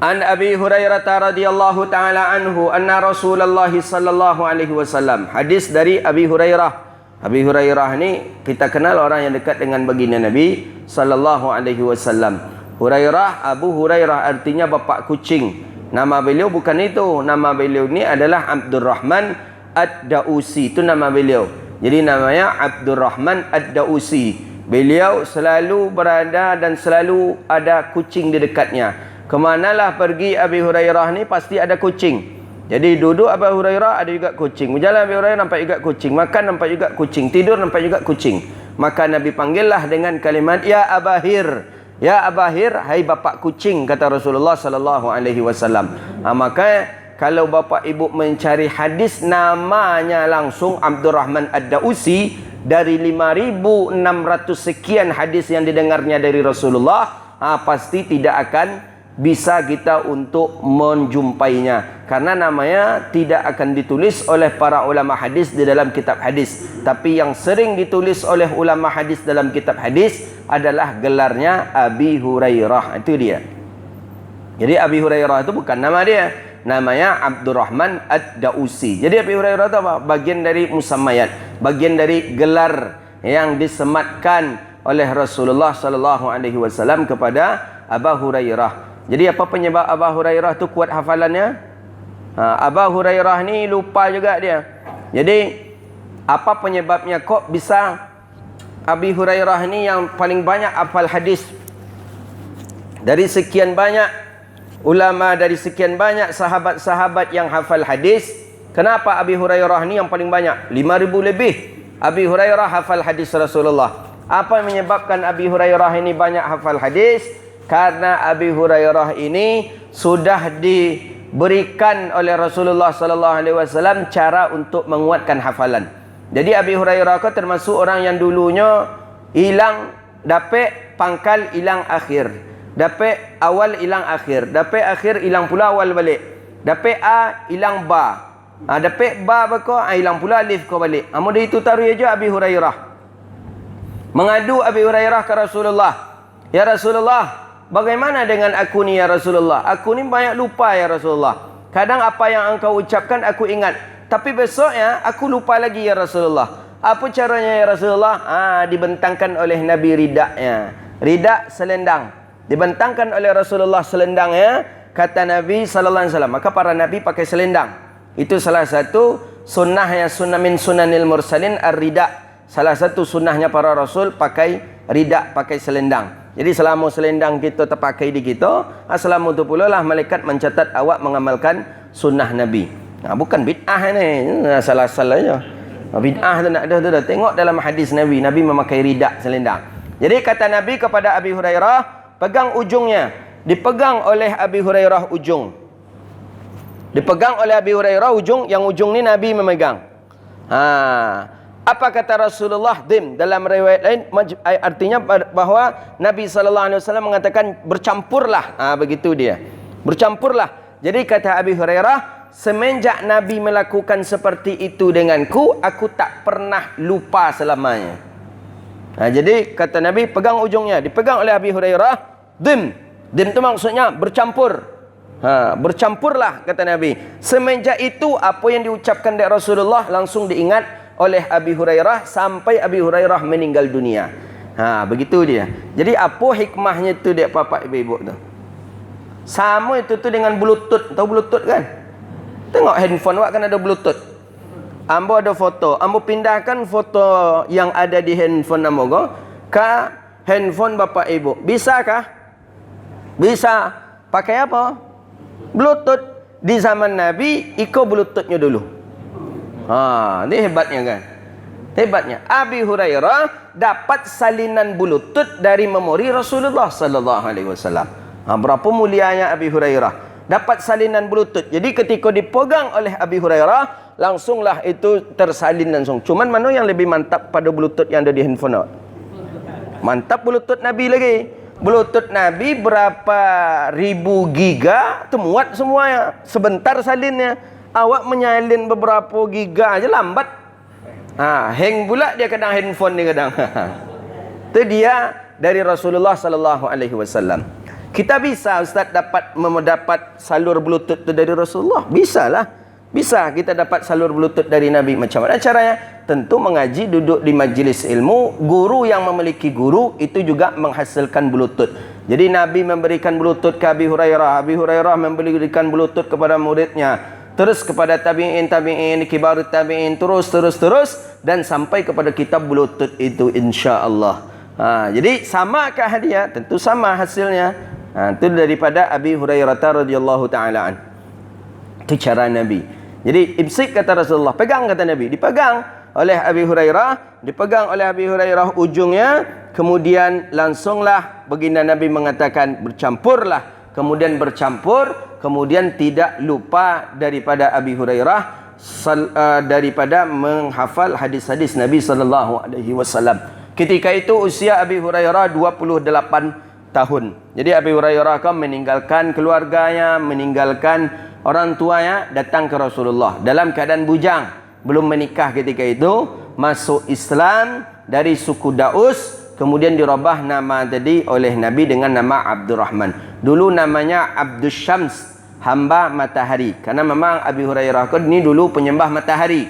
An Abi Hurairah radhiyallahu taala anhu anna Rasulullah sallallahu alaihi wasallam. Hadis dari Abi Hurairah. Abi Hurairah ni kita kenal orang yang dekat dengan baginda Nabi sallallahu alaihi wasallam. Hurairah, Abu Hurairah artinya bapa kucing. Nama beliau bukan itu. Nama beliau ni adalah Abdurrahman Ad-Dausi. Itu nama beliau. Jadi namanya Abdurrahman Ad-Dausi. Beliau selalu berada dan selalu ada kucing di dekatnya. Kemanalah pergi Abi Hurairah ni pasti ada kucing. Jadi duduk Abu Hurairah ada juga kucing. Berjalan Abu Hurairah nampak juga kucing. Makan nampak juga kucing. Tidur nampak juga kucing. Maka Nabi panggillah dengan kalimat ya Abahir. Ya Abahir, hai bapak kucing, kata Rasulullah sallallahu alaihi wasallam. Maka kalau bapak ibu mencari hadis namanya langsung Abdurrahman Ad-Dausi, dari 5.600 sekian hadis yang didengarnya dari Rasulullah, pasti tidak akan bisa kita untuk menjumpainya, karena namanya tidak akan ditulis oleh para ulama hadis di dalam kitab hadis. Tapi yang sering ditulis oleh ulama hadis dalam kitab hadis adalah gelarnya Abi Hurairah. Itu dia. Jadi Abi Hurairah itu bukan nama dia, namanya Abdurrahman Ad-Dausi. Jadi Abi Hurairah itu apa? Bagian dari musammayat, bagian dari gelar yang disematkan oleh Rasulullah sallallahu alaihi wasallam kepada Abu Hurairah. Jadi apa penyebab Abu Hurairah tu kuat hafalannya? Abu Hurairah ni lupa juga dia. Jadi apa penyebabnya kok bisa Abi Hurairah ni yang paling banyak hafal hadis dari sekian banyak ulama, dari sekian banyak sahabat-sahabat yang hafal hadis? Kenapa Abi Hurairah ni yang paling banyak? 5.000 lebih Abi Hurairah hafal hadis Rasulullah. Apa yang menyebabkan Abi Hurairah ini banyak hafal hadis? Karena Abi Hurairah ini sudah diberikan oleh Rasulullah sallallahu alaihi wasallam cara untuk menguatkan hafalan. Jadi Abi Hurairah termasuk orang yang dulunya hilang dapat pangkal, hilang akhir. Dapat awal, hilang akhir. Dapat akhir, hilang pula awal balik. Dapat a, hilang ba. Dapat ba bako, hilang pula alif ko balik. Amun itu taruh aja Abi Hurairah. Mengadu Abi Hurairah ke Rasulullah. Ya Rasulullah, bagaimana dengan aku ni ya Rasulullah? Aku ni banyak lupa ya Rasulullah. Kadang apa yang engkau ucapkan aku ingat, tapi besoknya aku lupa lagi ya Rasulullah. Apa caranya ya Rasulullah? Dibentangkan oleh Nabi ridaknya. Ridak selendang. Dibentangkan oleh Rasulullah selendangnya. Kata Nabi sallallahu alaihi wasallam, maka para nabi pakai selendang. Itu salah satu sunnahnya, sunnah min sunanil mursalin ar-ridak. Salah satu sunnahnya para rasul pakai ridak, pakai selendang. Jadi selama selendang kita terpakai di kita, selama itu pula lah malaikat mencatat awak mengamalkan sunnah Nabi. Bukan bid'ah ni, salah-salah je. Bid'ah tu nak ada. Tengok dalam hadis Nabi, Nabi memakai ridak selendang. Jadi kata Nabi kepada Abi Hurairah, pegang ujungnya. Dipegang oleh Abi Hurairah ujung. Dipegang oleh Abi Hurairah ujung, yang ujung ni Nabi memegang. Apa kata Rasulullah? Dim. Dalam riwayat lain artinya bahawa Nabi sallallahu alaihi wasallam mengatakan bercampurlah. Begitu dia. Bercampurlah. Jadi kata Abi Hurairah, semenjak Nabi melakukan seperti itu denganku, aku tak pernah lupa selamanya. Jadi kata Nabi, pegang ujungnya. Dipegang oleh Abi Hurairah. Dim. Dim itu maksudnya bercampur. Bercampurlah kata Nabi. Semenjak itu apa yang diucapkan dari Rasulullah langsung diingat oleh Abi Hurairah sampai Abi Hurairah meninggal dunia. Begitu dia. Jadi apa hikmahnya tu dia bapak ibu tu? Sama itu tu dengan Bluetooth. Tahu Bluetooth kan? Tengok handphone awak kan ada Bluetooth. Ambo ada foto. Ambo pindahkan foto yang ada di handphone ambo ke handphone bapak ibu. Bisakah? Bisa. Pakai apa? Bluetooth. Di zaman Nabi ikut Bluetoothnya dulu. Ini hebatnya kan. Hebatnya Abi Hurairah dapat salinan Bluetooth dari memori Rasulullah sallallahu alaihi wasallam. Berapa mulianya Abi Hurairah dapat salinan Bluetooth. Jadi ketika dipegang oleh Abi Hurairah, langsunglah itu tersalin langsung. Cuman mana yang lebih mantap pada Bluetooth yang ada di handphone? Mantap Bluetooth Nabi lagi. Bluetooth Nabi berapa ribu giga temuat semuanya. Sebentar salinnya. Awak menyalin beberapa giga aja lambat. Hang pula dia kadang handphone ni kadang. Itu dia dari Rasulullah sallallahu alaihi wasallam. Kita bisa Ustaz mendapat salur bluetooth tu dari Rasulullah? Bisalah. Bisa kita dapat salur bluetooth dari Nabi. Macam mana caranya? Tentu mengaji, duduk di majlis ilmu. Guru yang memiliki guru itu juga menghasilkan bluetooth. Jadi Nabi memberikan bluetooth ke Abi Hurairah. Abi Hurairah memberikan bluetooth kepada muridnya. Terus kepada tabi'in, kibarut tabi'in, terus dan sampai kepada kitab bluetooth itu insya-Allah. Jadi samakah dia? Tentu sama hasilnya. Itu daripada Abi Hurairah radhiyallahu taala an. Itu cara Nabi. Jadi imsik kata Rasulullah, pegang kata Nabi, dipegang oleh Abi Hurairah, ujungnya, kemudian langsunglah baginda Nabi mengatakan bercampurlah, kemudian bercampur, kemudian tidak lupa daripada Abi Hurairah daripada menghafal hadis-hadis Nabi sallallahu alaihi wasallam. Ketika itu usia Abi Hurairah 28 tahun. Jadi Abi Hurairah kan meninggalkan keluarganya, meninggalkan orang tuanya, datang ke Rasulullah dalam keadaan bujang, belum menikah ketika itu, masuk Islam dari suku Daus, kemudian dirubah nama tadi oleh Nabi dengan nama Abdurrahman. Dulu namanya Abdus Syams, hamba matahari, karena memang Abi Hurairah ini dulu penyembah matahari.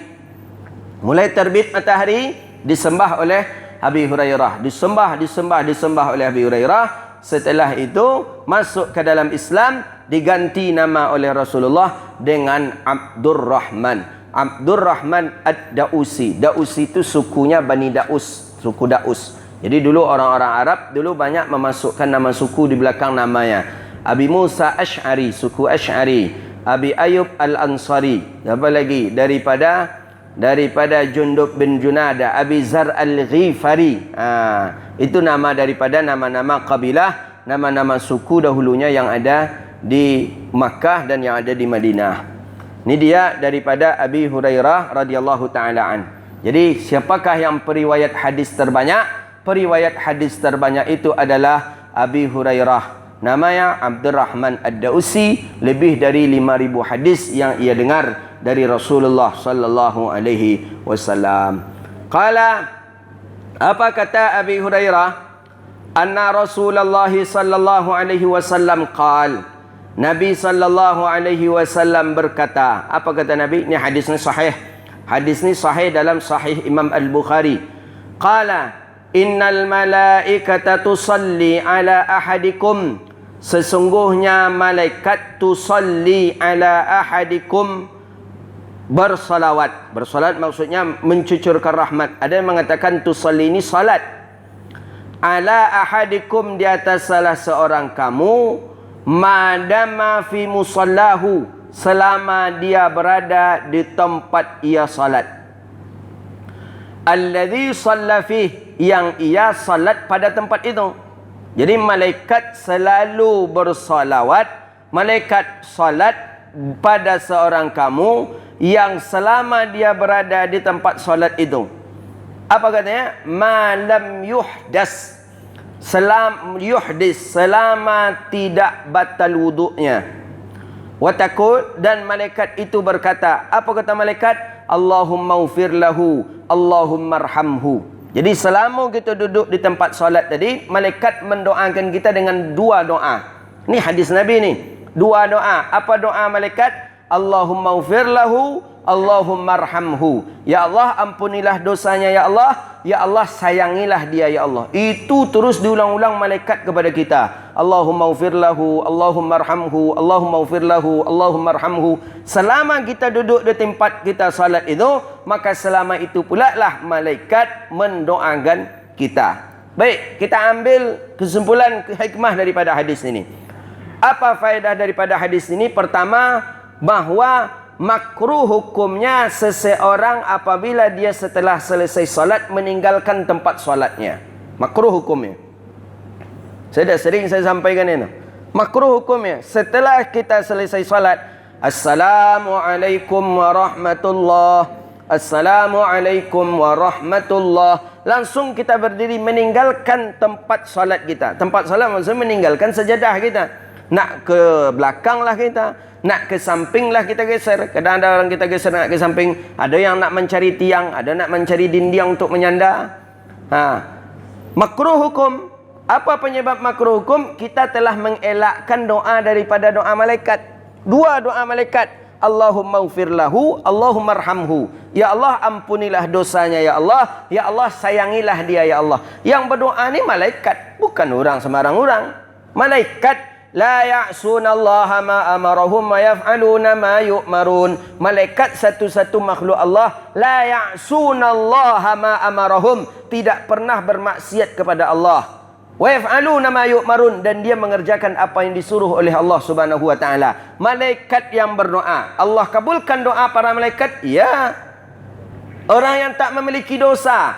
Mulai terbit matahari disembah oleh Abi Hurairah, disembah oleh Abi Hurairah. Setelah itu masuk ke dalam Islam, diganti nama oleh Rasulullah dengan Abdurrahman. Abdurrahman Ad-Dausi. Dausi itu sukunya Bani Daus, suku Daus. Jadi dulu orang-orang Arab dulu banyak memasukkan nama suku di belakang namanya. Abi Musa Asy'ari, suku Asy'ari. Abi Ayub Al-Ansari. Apa lagi? Daripada Jundub bin Junada, Abi Zar Al-Ghifari. Itu nama daripada nama-nama kabilah, nama-nama suku dahulunya yang ada di Makkah dan yang ada di Madinah. Ini dia daripada Abi Hurairah radhiyallahu taala an. Jadi siapakah yang periwayat hadis terbanyak? Periwayat hadis terbanyak itu adalah Abi Hurairah. Namanya Abdurrahman Ad-Dausi. Lebih dari 5,000 hadis yang ia dengar dari Rasulullah sallallahu alaihi wasallam. Qala, apa kata Abi Hurairah? Anna Rasulullah sallallahu alaihi wasallam qal. Nabi sallallahu alaihi wasallam berkata. Apa kata Nabi? Ini hadis ni sahih. Hadis ni sahih dalam Sahih Imam Al-Bukhari. Qala, innal malaikata tusalli ala ahadikum. Sesungguhnya malaikat tusalli ala ahadikum, bersalawat. Bersalawat maksudnya mencucurkan rahmat. Ada yang mengatakan tusalli ini salat. Ala ahadikum, di atas salah seorang kamu, madama fi musallahu, selama dia berada di tempat ia salat. Alladhi salla fih, yang ia salat pada tempat itu. Jadi malaikat selalu bersalawat, malaikat salat pada seorang kamu yang selama dia berada di tempat solat itu. Apa katanya? Malam yuhdas, selama tidak batal wuduknya. Watakul, dan malaikat itu berkata, apa kata malaikat? Allahumma ufir lahu, Allahumma arhamhu. Jadi selama kita duduk di tempat solat tadi, malaikat mendoakan kita dengan dua doa. Ini hadis Nabi ni. Dua doa. Apa doa malaikat? Allahumma ufir lahu, Allahumma arhamhu. Ya Allah, ampunilah dosanya ya Allah. Ya Allah, sayangilah dia ya Allah. Itu terus diulang-ulang malaikat kepada kita. Allahumma ufir lahu, Allahumma arhamhu, Allahumma ufir lahu, Allahumma arhamhu. Selama kita duduk di tempat kita salat itu, maka selama itu pula lah malaikat mendoakan kita. Baik, kita ambil kesimpulan hikmah daripada hadis ini. Apa faedah daripada hadis ini? Pertama, bahwa makruh hukumnya seseorang apabila dia setelah selesai salat meninggalkan tempat salatnya. Makruh hukumnya. Saya dah sering saya sampaikan ini. Makruh hukumnya setelah kita selesai salat, Assalamualaikum warahmatullahi, Assalamualaikum warahmatullahi, langsung kita berdiri meninggalkan tempat salat kita. Tempat salat maksudnya meninggalkan sajadah kita. Nak ke belakang lah kita, nak ke samping lah kita geser. Kadang ada orang kita geser nak ke samping, ada yang nak mencari tiang, ada nak mencari dinding untuk menyandar. Makruh hukum. Apa penyebab makruh hukum? Kita telah mengelakkan doa daripada doa malaikat. Dua doa malaikat. Allahumma ghfir lahu, Allahumma arhamhu. Ya Allah, ampunilah dosanya ya Allah. Ya Allah, sayangilah dia ya Allah. Yang berdoa ni malaikat, bukan orang sembarang orang. Malaikat. La ya'sunallaha ma amarahum wa yaf'aluna ma yu'marun. Malaikat satu-satu makhluk Allah. La ya'sunallaha ma amarahum. Tidak pernah bermaksiat kepada Allah. Wa yaf'aluna ma yu'marun, dan dia mengerjakan apa yang disuruh oleh Allah Subhanahu wa taala. Malaikat yang berdoa, Allah kabulkan doa para malaikat? Ya. Orang yang tak memiliki dosa,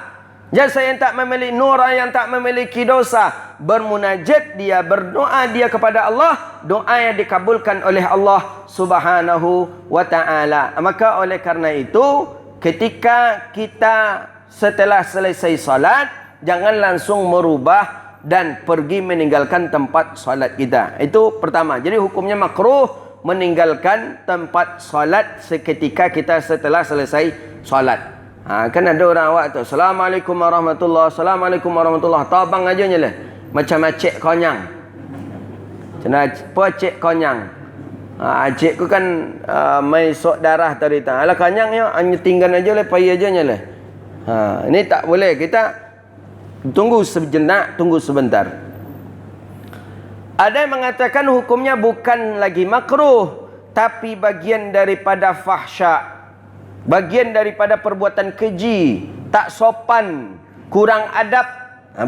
jasa yang tak memiliki nur, yang tak memiliki dosa, bermunajat dia, berdoa dia kepada Allah, doa yang dikabulkan oleh Allah Subhanahu wa taala. Maka oleh karena itu, ketika kita setelah selesai salat, jangan langsung merubah dan pergi meninggalkan tempat solat kita. Itu pertama. Jadi hukumnya makruh meninggalkan tempat solat seketika kita setelah selesai solat. Kan ada orang awak tu, Assalamualaikum warahmatullahi, Assalamualaikum warahmatullahi, tabang aja je lah. Macam cik konyang. Cina apa cik konyang? Cik ku kan main sok darah tadi tak. Alah konyang ya, hanya tinggal aja lah, payah aja lah. Ini tak boleh. Kita tunggu sejenak, tunggu sebentar. Ada yang mengatakan hukumnya bukan lagi makruh, tapi bagian daripada fahsya, bagian daripada perbuatan keji, tak sopan, kurang adab.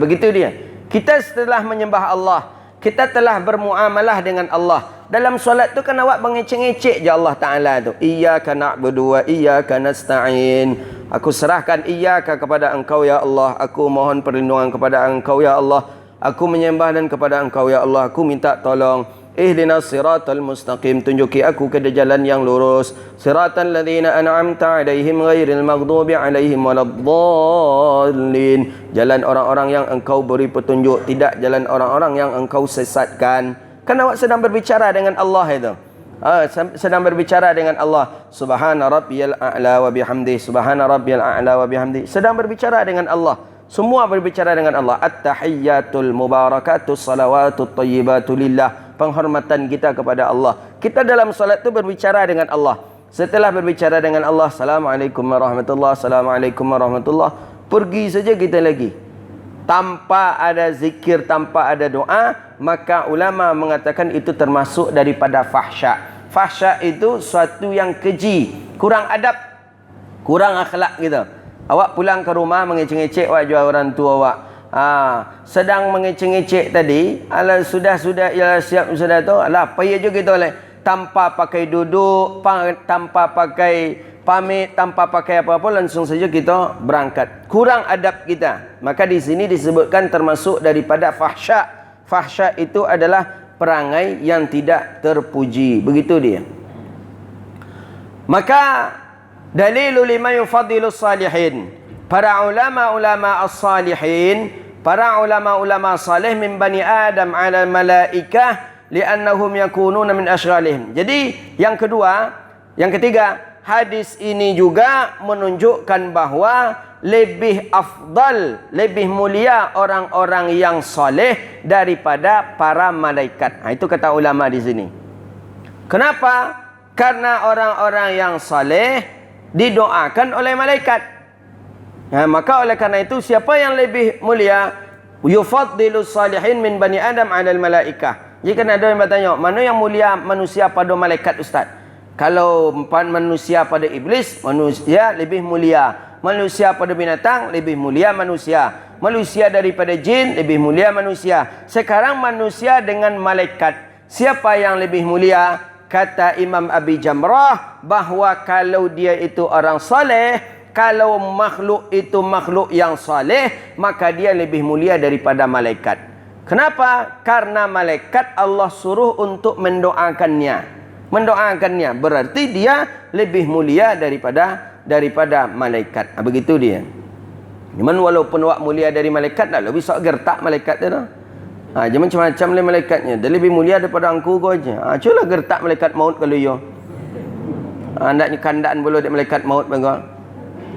Begitu dia. Kita setelah menyembah Allah, kita telah bermuamalah dengan Allah. Dalam solat tu kan awak mengecek-ngecek je Allah Ta'ala tu. Iyyaka na'budu wa iyyaka nasta'in. Aku serahkan iyyaka kepada engkau ya Allah. Aku mohon perlindungan kepada engkau ya Allah. Aku menyembah dan kepada engkau ya Allah. Aku minta tolong. Ihdinas siratal mustaqim. Tunjuki aku ke jalan yang lurus. Siratal ladzina an'amta alaihim ghairil maghdubi alaihim waladdallin. Jalan orang-orang yang engkau beri petunjuk, tidak jalan orang-orang yang engkau sesatkan. Kan awak sedang berbicara dengan Allah itu. Sedang berbicara dengan Allah. Subhana rabbiyal a'la wa bihamdi, subhana rabbiyal a'la wa bihamdi. Sedang berbicara dengan Allah. Semua berbicara dengan Allah. At-tahiyyatul mubarakatus salawatut thayyibatu lillah. Penghormatan kita kepada Allah. Kita dalam salat itu berbicara dengan Allah. Setelah berbicara dengan Allah, Assalamualaikum warahmatullahi, Assalamualaikum warahmatullahi, pergi saja kita lagi. Tanpa ada zikir, tanpa ada doa, maka ulama mengatakan itu termasuk daripada fahsya. Fahsya itu suatu yang keji, kurang adab, kurang akhlak gitu. Awak pulang ke rumah mengecek-ngecek wajah orang tua awak. Sedang mengecek-ngecek tadi, ala sudah ya siap sudah tu, alah payah juga gitu oleh. Tanpa pakai duduk, tanpa pakai pamit, tanpa pakai apa-apa, langsung saja kita berangkat. Kurang adab kita. Maka di sini disebutkan termasuk daripada fahsya. Fahsya itu adalah perangai yang tidak terpuji. Begitu dia. Maka dalilu lima yufaddilu salihin. Para ulama-ulama as-salihin, para ulama-ulama salih min bani Adam ala malaikah li'annahum yakununa min asyralihim. Jadi yang ketiga, hadis ini juga menunjukkan bahawa lebih afdal, lebih mulia orang-orang yang soleh daripada para malaikat. Itu kata ulama di sini. Kenapa? Karena orang-orang yang soleh didoakan oleh malaikat. Maka oleh karena itu, siapa yang lebih mulia? Yufaddilu salihin min bani Adam 'alal malaikah. Jika ada yang bertanya, mana yang mulia, manusia pada malaikat, Ustaz? Kalau manusia pada iblis, manusia lebih mulia. Manusia pada binatang, lebih mulia manusia. Manusia daripada jin, lebih mulia manusia. Sekarang manusia dengan malaikat, siapa yang lebih mulia? Kata Imam Abi Jamrah, bahawa kalau dia itu orang saleh, kalau makhluk itu makhluk yang saleh, maka dia lebih mulia daripada malaikat. Kenapa? Karena malaikat Allah suruh untuk mendoakannya. Mendoakannya berarti dia lebih mulia daripada malaikat. Begitu dia. Cuman walaupun awak mulia dari malaikat, tak lebih sok gertak malaikat tu. Dia macam-macam le malaikatnya. Dia lebih mulia daripada angku kau aja. Cubalah gertak malaikat maut kalau yo. Andaknya kandaan bulu dari malaikat maut bangga.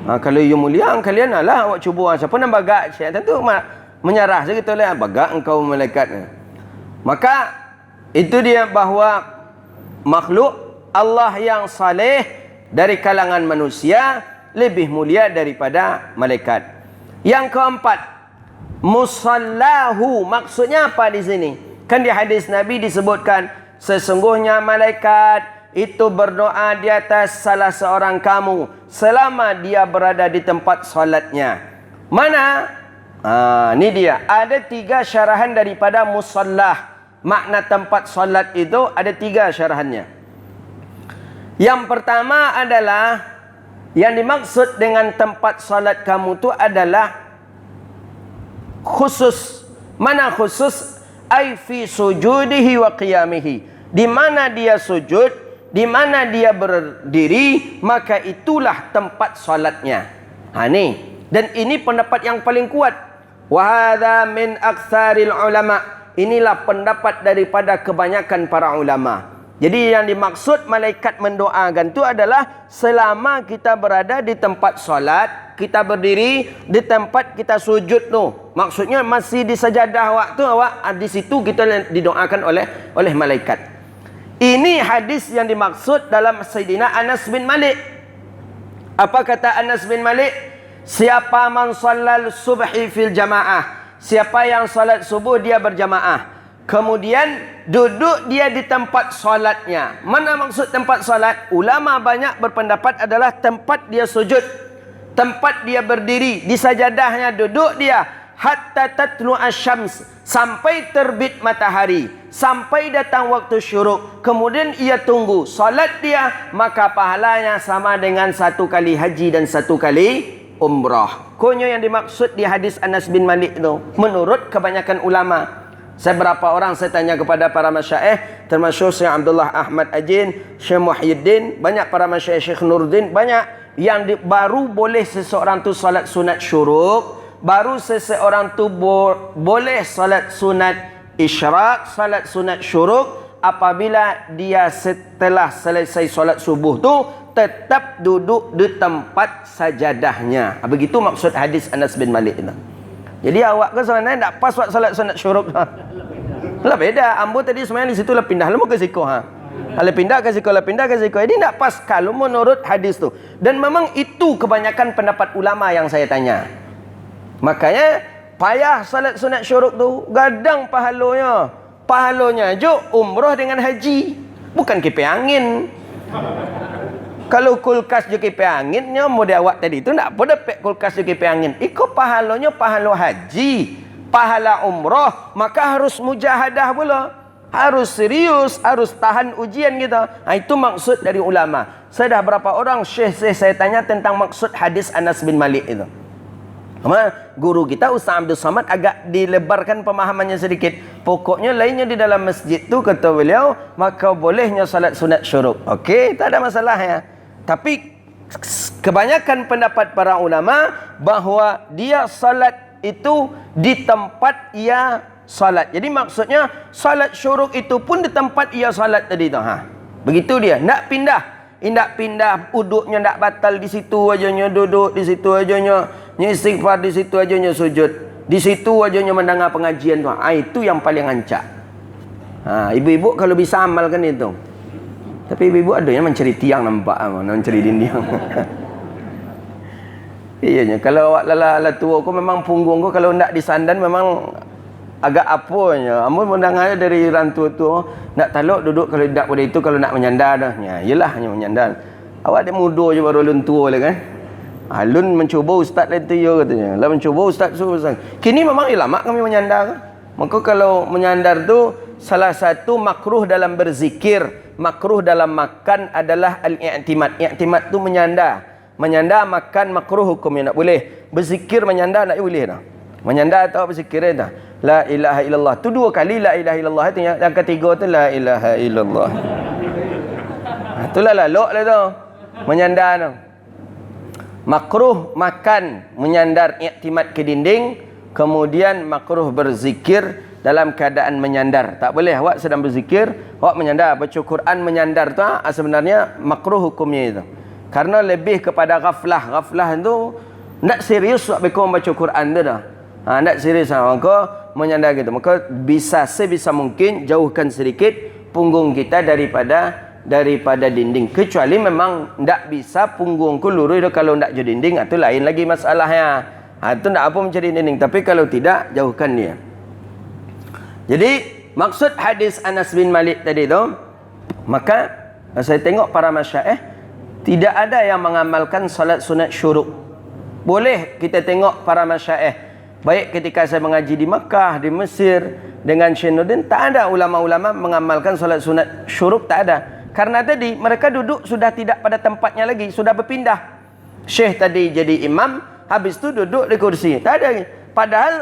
Kalau yo mulia kalian lah awak cuba. Siapa nak bagak? Tentu Menyerah segitu lah, bagak engkau malaikat. Maka itu dia bahawa makhluk Allah yang saleh dari kalangan manusia lebih mulia daripada malaikat. Yang keempat, musallahu, maksudnya apa di sini? Kan di hadis Nabi disebutkan, sesungguhnya malaikat itu berdoa di atas salah seorang kamu selama dia berada di tempat solatnya. Mana? Ini dia. Ada 3 syarahan daripada musallah. Makna tempat solat itu ada 3 syarahannya. Yang pertama adalah, yang dimaksud dengan tempat solat kamu itu adalah khusus. Mana khusus? Ai fi sujudihi wa qiyamihi. Di mana dia sujud, di mana dia berdiri, maka itulah tempat solatnya. Ni. Dan ini pendapat yang paling kuat. Wa hadza min aktsaril ulama. Inilah pendapat daripada kebanyakan para ulama. Jadi yang dimaksud malaikat mendoakan itu adalah selama kita berada di tempat solat, kita berdiri di tempat kita sujud tu. Maksudnya masih di sajadah waktu awak di situ kita didoakan oleh malaikat. Ini hadis yang dimaksud dalam Sayyidina Anas bin Malik. Apa kata Anas bin Malik? Siapa man shallal subhi fil jamaah, siapa yang salat subuh dia berjamaah, kemudian duduk dia di tempat solatnya. Mana maksud tempat solat? Ulama banyak berpendapat adalah tempat dia sujud, tempat dia berdiri, di sajadahnya duduk dia, hatta tatlu asyams, sampai terbit matahari, sampai datang waktu syuruk, kemudian ia tunggu solat dia, maka pahalanya sama dengan 1 kali haji dan 1 kali umrah. Konyo yang dimaksud di hadis Anas bin Malik itu, menurut kebanyakan ulama. Beberapa orang saya tanya kepada para masyaikh, termasuk Syekh Abdullah Ahmad Ajin, Syekh Muhyiddin, banyak para masyaikh, Syekh Nuruddin, banyak yang baru boleh seseorang tu salat sunat syuruk, baru seseorang tu boleh salat sunat isyraq, salat sunat syuruk apabila dia setelah selesai salat subuh tu tetap duduk di tempat sajadahnya. Begitu maksud hadis Anas bin Malik itu. Jadi awak ke sana tak pas buat salat sunat syuruk. Lah beda. Ambo tadi sebenarnya di situ lah pindah lemu ke siku Kalau pindah ke siku, lah pindah ke siku. Ini tak pas kalau menurut hadis tu. Dan memang itu kebanyakan pendapat ulama yang saya tanya. Makanya payah salat sunat syuruk tu, gadang pahalanya. Pahalanya je umrah dengan haji, bukan kipas angin. Kalau kulkas je kipas anginnya, model awak tadi tu nak apa dapat kulkas je kipas angin. Ikut pahalanya pahala haji, pahala umrah, maka harus mujahadah pula. Harus serius, harus tahan ujian kita. Itu maksud dari ulama. Saya dah berapa orang syekh saya tanya tentang maksud hadis Anas bin Malik itu. Guru kita Ustaz Abdul Samad agak dilebarkan pemahamannya sedikit. Pokoknya lainnya di dalam masjid tu kata beliau, maka bolehnya salat sunat syuruk. Okey, tak ada masalah ya. Tapi kebanyakan pendapat para ulama bahawa dia salat itu di tempat ia salat. Jadi maksudnya salat syuruk itu pun di tempat ia salat tadi tu. Begitu dia, nak pindah. Indak pindah, uduknya ndak batal di situ ajanya, duduk di situ ajanya, istighfar di situ ajanya, sujud di situ ajanya, mendengar pengajian tu. Itu yang paling ancak. Ibu-ibu kalau bisa amalkan itu. Tapi ibu-ibu ada yang mencari tiang nampak, mencari dinding. Iyanya, kalau awak lala tua kau memang punggung kau kalau ndak disandan memang agak apanya. Amun mendengar dari rantu tu, nak taluk duduk kalau tidak pada itu, kalau nak menyandar dah. Ya, yalah hanya menyandar. Awak dia muda je baru lun tua lah kan. Alun mencuba ustaz lain tu ya katanya. Lah mencuba ustaz suruh. Kini memang lama kami menyandar. Maka kalau menyandar tu salah satu makruh dalam berzikir, makruh dalam makan adalah al-i'timad. I'timad tu menyandar. Menyandar makan makruh hukumnya tak boleh. Berzikir menyandar tak boleh dah. Menyandar atau berzikir dah. La ilaha illallah. Tu 2 kali la ilaha illallah itu. Yang ketiga tu la ilaha illallah. Itulah lalok lah tu. Menyandar tu. Makruh makan menyandar i'timad ke dinding. Kemudian makruh berzikir dalam keadaan menyandar. Tak boleh awak sedang berzikir, awak menyandar. Baca Quran menyandar tu sebenarnya makruh hukumnya itu. Karena lebih kepada ghaflah. Ghaflah tu tak serius awak membaca Quran tu dah. Tak serius maka menyandar gitu. Maka sebisa mungkin jauhkan sedikit punggung kita daripada dinding. Kecuali memang tak bisa punggungku lurus itu kalau tak jadi dinding, itu lain lagi masalahnya. Itu tak apa mencari dinding. Tapi kalau tidak, jauhkan dia. Jadi maksud hadis Anas bin Malik tadi tu, maka saya tengok para masyaikh tidak ada yang mengamalkan solat sunat syuruk. Boleh kita tengok para masyaikh, baik ketika saya mengaji di Mekah, di Mesir dengan Syekh Nuruddin, tak ada ulama-ulama mengamalkan solat sunat syuruk, tak ada. Karena tadi mereka duduk sudah tidak pada tempatnya lagi, sudah berpindah. Syekh tadi jadi imam, habis tu duduk di kursi. Tak ada lagi. Padahal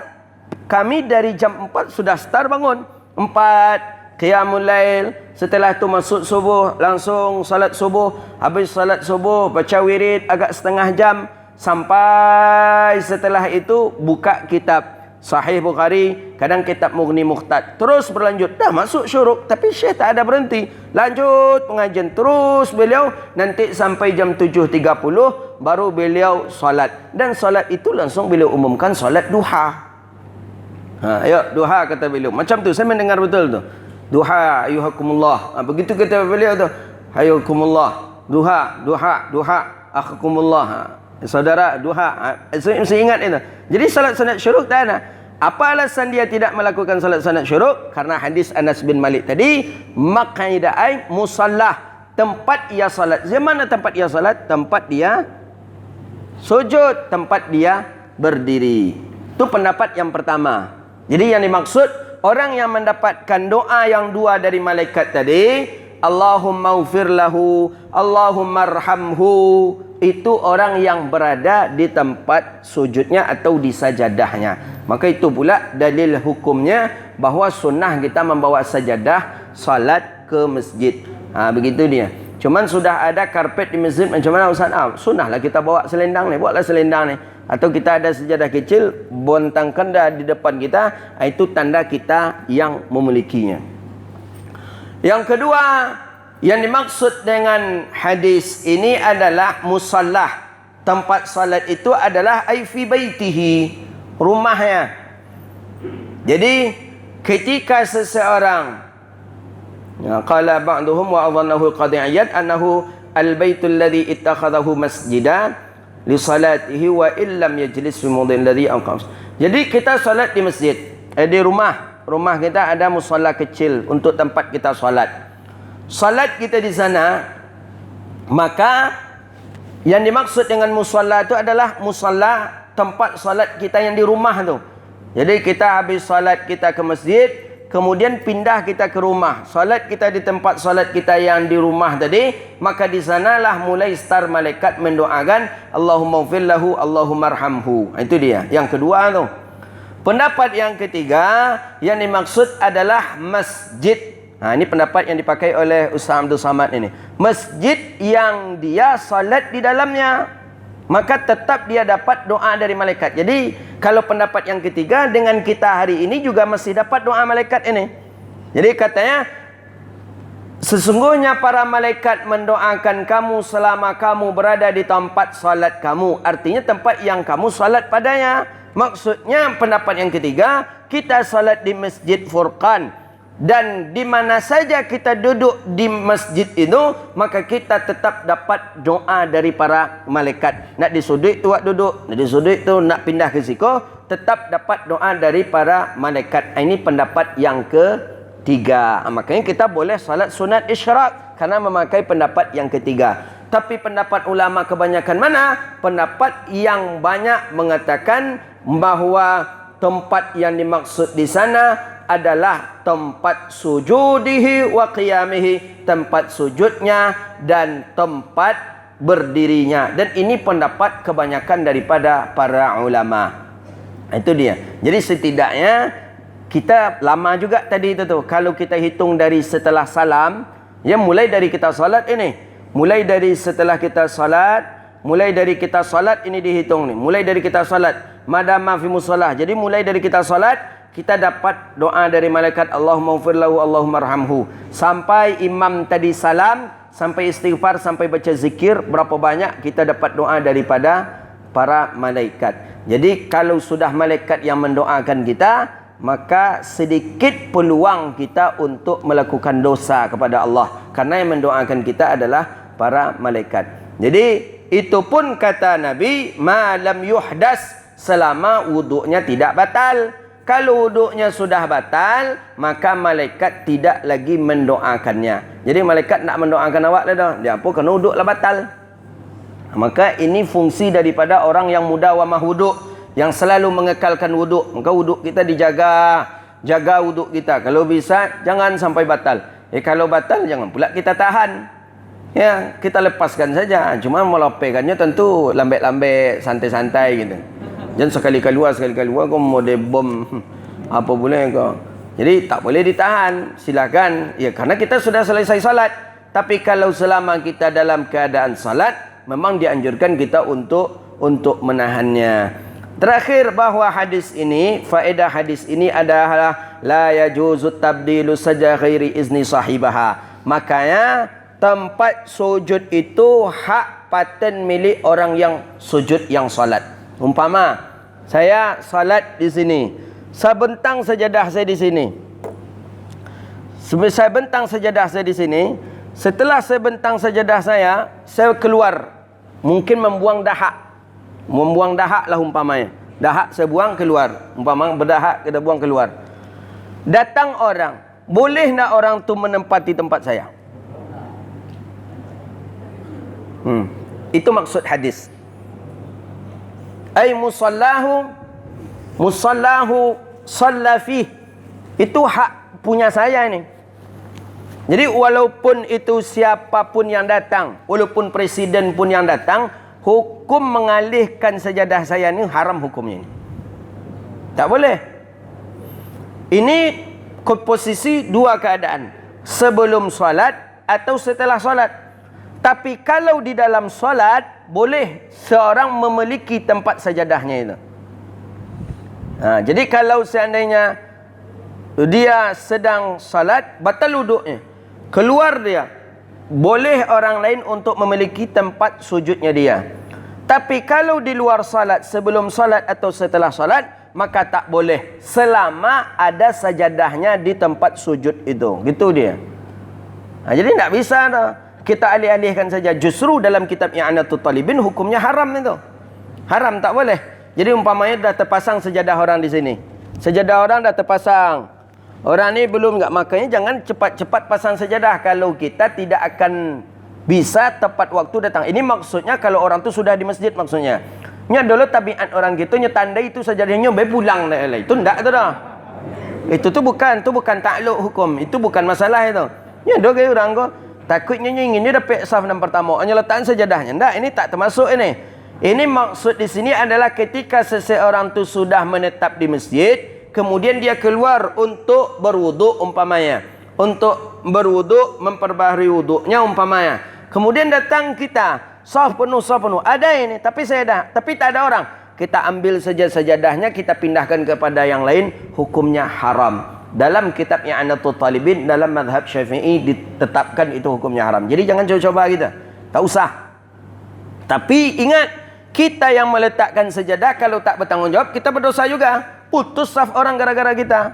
kami dari jam 4 sudah start bangun. 4 qiyamul lail, setelah tu masuk subuh, langsung salat subuh. Habis salat subuh baca wirid agak setengah jam, sampai setelah itu buka kitab Sahih Bukhari, kadang kitab Mughni Muhtad, terus berlanjut. Dah masuk syuruk, tapi Syekh tak ada berhenti, lanjut pengajian terus beliau, nanti sampai jam 7.30 baru beliau solat. Dan solat itu langsung beliau umumkan solat duha. Ayo duha kata beliau. Macam tu saya mendengar betul tu. Duha ayuhakumullah. Begitu kata beliau tu. Ayuhakumullah. Duha, duha, duha. Akhakumullah. Saudara duha. Saya ingat itu. Jadi salat sunat syuruk tak ada. Apa alasan dia tidak melakukan salat sunat syuruk? Karena hadis Anas bin Malik tadi, maq'idai musallah, tempat ia salat. Di mana tempat ia salat? Tempat dia sujud, tempat dia berdiri. Itu pendapat yang pertama. Jadi yang dimaksud orang yang mendapatkan doa yang dua dari malaikat tadi, Allahumma ufir lahu, Allahumma arhamhu, itu orang yang berada di tempat sujudnya atau di sajadahnya. Maka itu pula dalil hukumnya bahawa sunnah kita membawa sajadah salat ke masjid. Begitu dia. Cuman sudah ada karpet di masjid, macam mana Ustaz? Sunnahlah kita bawa selendang ni, buatlah selendang ni. Atau kita ada sejadah kecil, bontangkan dah di depan kita, itu tanda kita yang memilikinya. Yang kedua, yang dimaksud dengan hadis ini adalah musallah. Tempat salat itu adalah ay fi baitihi, rumahnya. Jadi ketika seseorang qala ba'duhum wa adhannahu qadi'iyat annahu al-baitul ladzi ittakhadahu masjidan li salatihi wa illam yajlis fi mawdhi'il ladzi aqam. Jadi kita salat di masjid, di rumah kita ada musalla kecil untuk tempat kita salat. Salat kita di sana, maka yang dimaksud dengan musalla itu adalah musalla tempat salat kita yang di rumah tu. Jadi kita habis salat kita ke masjid, kemudian pindah kita ke rumah. Salat kita di tempat salat kita yang di rumah tadi, maka di sanalah mulai start malaikat mendoakan Allahumma ighfir lahu, Allahumma arhamhu. Itu dia. Yang kedua tu. Pendapat yang ketiga yang dimaksud adalah masjid. Ini pendapat yang dipakai oleh Ustaz Abdul Samad ini. Masjid yang dia salat di dalamnya, maka tetap dia dapat doa dari malaikat. Jadi kalau pendapat yang ketiga, dengan kita hari ini juga masih dapat doa malaikat ini. Jadi katanya, sesungguhnya para malaikat mendoakan kamu selama kamu berada di tempat salat kamu. Artinya tempat yang kamu salat padanya. Maksudnya pendapat yang ketiga, kita salat di Masjid Furqan. Dan di mana saja kita duduk di masjid itu, maka kita tetap dapat doa dari para malaikat. Nak di sudut tu duduk, nak di sudut tu nak pindah ke siku, tetap dapat doa dari para malaikat. Ini pendapat yang ketiga. Makanya kita boleh salat sunat isyraq karena memakai pendapat yang ketiga. Tapi pendapat ulama kebanyakan mana? Pendapat yang banyak mengatakan bahawa tempat yang dimaksud di sana adalah tempat sujudihi wa qiyamihi, tempat sujudnya dan tempat berdirinya. Dan ini pendapat kebanyakan daripada para ulama. Itu dia. Jadi setidaknya kita lama juga tadi itu tu. Kalau kita hitung dari setelah salam, ya mulai dari kita salat ini, mulai dari setelah kita salat, mulai dari kita salat ini dihitung ni. Mulai dari kita salat, madama fi musallah. Jadi mulai dari kita salat, kita dapat doa dari malaikat Allahumma ighfir lahu, Allahumma arhamhu. Sampai imam tadi salam, sampai istighfar, sampai baca zikir, berapa banyak kita dapat doa daripada para malaikat. Jadi kalau sudah malaikat yang mendoakan kita, maka sedikit peluang kita untuk melakukan dosa kepada Allah, karena yang mendoakan kita adalah para malaikat. Jadi itu pun kata Nabi, malam yuhdas, selama wuduknya tidak batal. Kalau wuduknya sudah batal, maka malaikat tidak lagi mendoakannya. Jadi malaikat nak mendoakan awak dah. Dia apa? Kena wuduklah batal. Maka ini fungsi daripada orang yang mudawamah wuduk, yang selalu mengekalkan wuduk. Maka wuduk kita dijaga, jaga wuduk kita. Kalau bisa jangan sampai batal. Kalau batal jangan pula kita tahan. Ya, kita lepaskan saja. Cuma melopekkannya tentu lambat-lambat, santai-santai gitu. Jangan sekali keluar kau mau bom apa boleh kau. Jadi tak boleh ditahan. Silakan. Ya, karena kita sudah selesai salat. Tapi kalau selama kita dalam keadaan salat, memang dianjurkan kita untuk menahannya. Terakhir, bahawa hadis ini, faedah hadis ini adalah la yajuzu tabdilu saja ghairi izni sahibaha. Makanya tempat sujud itu hak paten milik orang yang sujud, yang salat. Umpama saya salat di sini, saya bentang sajadah saya di sini. Saya bentang sajadah saya di sini. Setelah saya bentang sajadah saya keluar. Mungkin membuang dahak. Membuang dahak lah umpamanya. Dahak saya buang keluar. Umpama berdahak kita buang keluar. Datang orang. Boleh nak orang tu menempati tempat saya? Itu maksud hadis. Ay musallahu salla fih. Itu hak punya saya ini. Jadi walaupun itu siapapun yang datang, walaupun presiden pun yang datang, hukum mengalihkan sajadah saya ini haram hukumnya ini. Tak boleh. Ini posisi dua keadaan. Sebelum solat atau setelah solat. Tapi kalau di dalam solat, boleh seorang memiliki tempat sajadahnya itu. Jadi kalau seandainya dia sedang salat, batal wuduknya, keluar dia, boleh orang lain untuk memiliki tempat sujudnya dia. Tapi kalau di luar salat, sebelum salat atau setelah salat, maka tak boleh selama ada sajadahnya di tempat sujud itu. Gitu dia. Jadi tak bisa dah kita alih-alihkan saja. Justru dalam kitab I'anatul Talibin hukumnya haram itu. Haram, tak boleh. Jadi umpamanya dah terpasang sejadah orang di sini. Sejadah orang dah terpasang. Orang ni belum enggak, makanya jangan cepat-cepat pasang sejadah kalau kita tidak akan bisa tepat waktu datang. Ini maksudnya kalau orang tu sudah di masjid maksudnya. Nya dulu tabiat orang gitu nya tandai itu sajadahnya bae pulang dah. Itu ndak tu dah. Itu bukan takluk hukum. Itu bukan masalah itu. Nya do gaya orang ko takutnya ingin dia dapat saf yang pertama, hanya letakkan sajadahnya. Enggak, ini tak termasuk ini. Ini maksud di sini adalah ketika seseorang tu sudah menetap di masjid, kemudian dia keluar untuk berwuduk umpamanya. Untuk berwuduk, memperbaharui wuduknya umpamanya. Kemudian datang kita, saf penuh. Ada ini, tapi tak ada orang. Kita ambil saja sajadahnya, kita pindahkan kepada yang lain, hukumnya haram. Dalam kitab I'anatul Talibin, dalam mazhab Syafi'i ditetapkan itu hukumnya haram. Jadi jangan coba-coba kita. Tak usah. Tapi ingat, kita yang meletakkan sejadah kalau tak bertanggungjawab, kita berdosa juga. Putus saf orang gara-gara kita.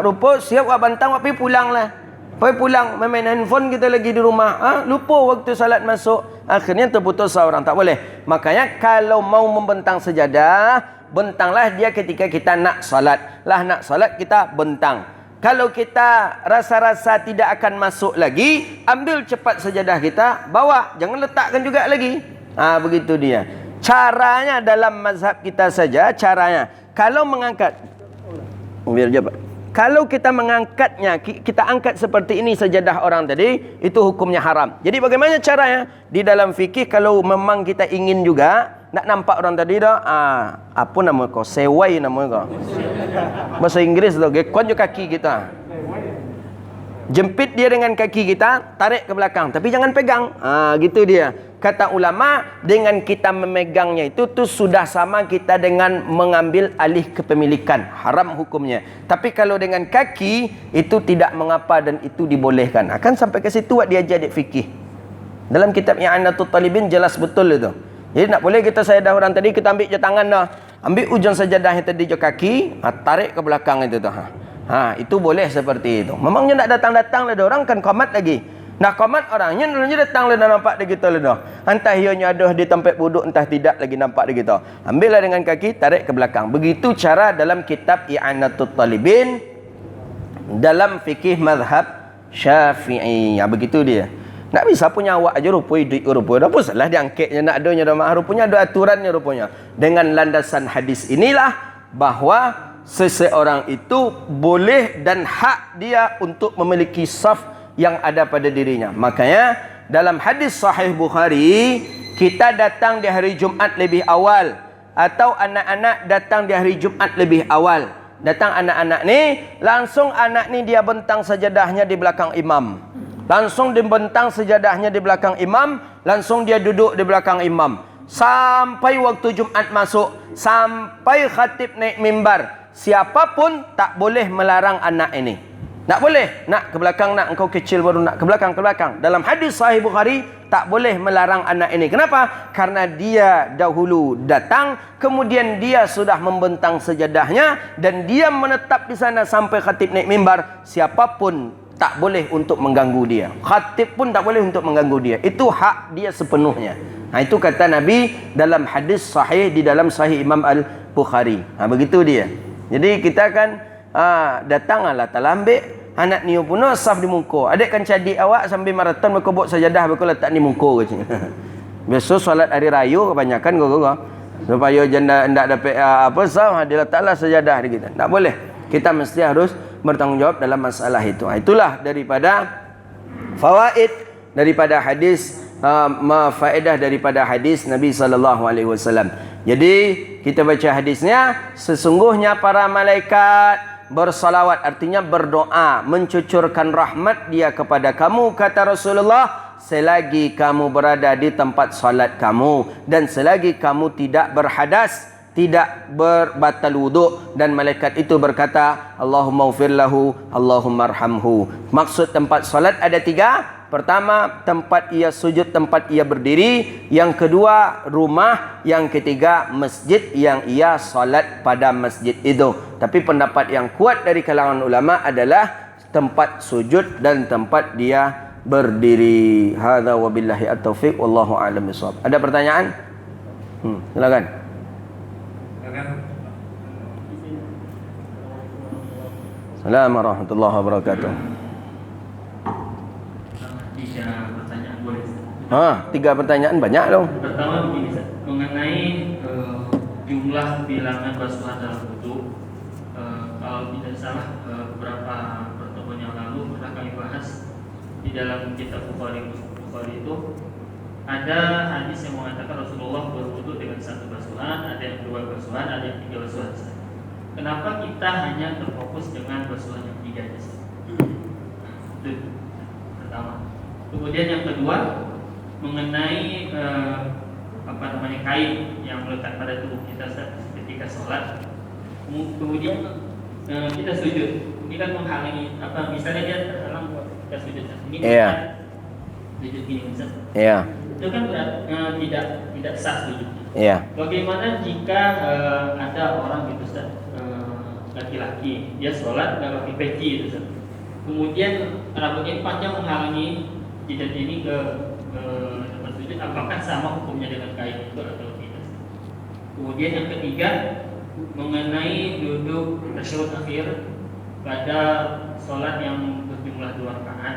Rupa siap wak bantang, wak pergi pulang lah. Pergi pulang, main handphone kita lagi di rumah. Lupa waktu salat masuk. Akhirnya terputus saf orang. Tak boleh. Makanya kalau mau membentang sejadah, bentanglah dia ketika kita nak salat. Nak salat kita bentang. Kalau kita rasa-rasa tidak akan masuk lagi, ambil cepat sejadah kita, bawa. Jangan letakkan juga lagi. Begitu dia. Caranya dalam mazhab kita saja, caranya. Kalau mengangkat. Biar jabat. Kalau kita mengangkatnya, kita angkat seperti ini sajadah orang tadi, itu hukumnya haram. Jadi bagaimana caranya? Di dalam fikih, kalau memang kita ingin juga, nak nampak orang tadi dah, apa nama kau? Sewai nama kau. Bahasa Inggris tu, gekon je kaki kita. Jempit dia dengan kaki kita, tarik ke belakang. Tapi jangan pegang. Gitu dia. Kata ulama, dengan kita memegangnya itu sudah sama kita dengan mengambil alih kepemilikan. Haram hukumnya. Tapi kalau dengan kaki, itu tidak mengapa dan itu dibolehkan. Akan sampai ke situ dia jadi fikih. Dalam kitab I'anatul Talibin jelas betul itu. Jadi nak boleh kita sajadah orang tadi, kita ambil je tangan dah. Ambil ujung sajadah yang tadi je kaki, tarik ke belakang itu tu. Itu boleh seperti itu. Memangnya nak datang-datang lah orang kan qamat lagi. Nak qamat orangnya datang lah dah nampak dia kita lah dah. Entah ianya ada di tempat wuduk, entah tidak lagi nampak dia kita. Ambillah dengan kaki, tarik ke belakang. Begitu cara dalam kitab I'anatul Talibin dalam fikih mazhab Syafi'i. Begitu dia. Nak bisa punya awak aja rupanya duit rupanya. Apa salah diangkatnya nak adanya dah mahar rupanya, ada aturannya rupanya. Dengan landasan hadis inilah bahawa seseorang itu boleh dan hak dia untuk memiliki saf yang ada pada dirinya. Makanya dalam hadis sahih Bukhari, kita datang di hari Jumaat lebih awal atau anak-anak datang di hari Jumaat lebih awal. Datang anak-anak ni, langsung anak ni dia bentang sajadahnya di belakang imam. Langsung dibentang sejadahnya di belakang imam, langsung dia duduk di belakang imam. Sampai waktu Jumaat masuk, sampai khatib naik mimbar. Siapapun tak boleh melarang anak ini. Tak boleh. Nak ke belakang, nak engkau kecil baru nak ke belakang, ke belakang. Dalam hadis sahih Bukhari, tak boleh melarang anak ini. Kenapa? Karena dia dahulu datang, kemudian dia sudah membentang sejadahnya, dan dia menetap di sana sampai khatib naik mimbar. Siapapun tak boleh untuk mengganggu dia. Khatib pun tak boleh untuk mengganggu dia. Itu hak dia sepenuhnya. Itu kata Nabi dalam hadis sahih di dalam Sahih Imam Al-Bukhari. Begitu dia. Jadi kita kan datanglah talambik anak ni pun saf di muka. Adik kan cadik awak sambil maraton mereka buat sajadah mereka letak di muka katanya. Biasa solat hari raya kebanyakan kau supaya janda ndak dapat saf dia letaklah sajadah di kita. Tak boleh. Kita mesti harus bertanggungjawab dalam masalah itu. Itulah daripada fawaid daripada hadis, faedah daripada hadis Nabi SAW. Jadi kita baca hadisnya, sesungguhnya para malaikat bersalawat, artinya berdoa, mencucurkan rahmat dia kepada kamu, kata Rasulullah, selagi kamu berada di tempat salat kamu dan selagi kamu tidak berhadas, tidak berbatal wuduk. Dan malaikat itu berkata, Allahumma ufir lahu, Allahumma arhamhu. Maksud tempat solat ada tiga. Pertama, tempat ia sujud, tempat ia berdiri. Yang kedua, rumah. Yang ketiga, masjid yang ia solat pada masjid itu. Tapi pendapat yang kuat dari kalangan ulama adalah tempat sujud dan tempat dia berdiri. Hadza wabillahi at-taufiq wallahu a'lam bishawab. Ada pertanyaan? Silakan. Assalamualaikum warahmatullahi wabarakatuh. Tiga pertanyaan boleh? Tiga pertanyaan banyak dong. Pertama begini, mengenai jumlah bilangan basuhan dalam wudu. Kalau tidak salah beberapa pertemuan yang lalu pernah kami bahas di dalam kitab Bukhari itu ada hadis yang mengatakan Rasulullah berwudu dengan satu basuhan, ada yang dua basuhan, ada yang tiga basuhan. Kenapa kita hanya terfokus dengan basuhan yang tiga saja? Itu pertama. Kemudian yang kedua mengenai kain yang melekat pada tubuh kita ketika sholat. Kemudian kita sujud. Ini kan menghalangi misalnya dia terhalang buat kita sujud. Ini sujud gini misalnya. Itu kan tidak sah sujudnya. Bagaimana jika ada orang gitu Ustaz, laki-laki dia sholat nggak pakai peci itu Ustaz. Kemudian rambutnya panjang menghalangi jidat ini ke tempat sujud, apakah sama hukumnya dengan kain itu atau tidak? Kemudian yang ketiga mengenai duduk tasyahud akhir pada sholat yang berjumlah 2 rakaat,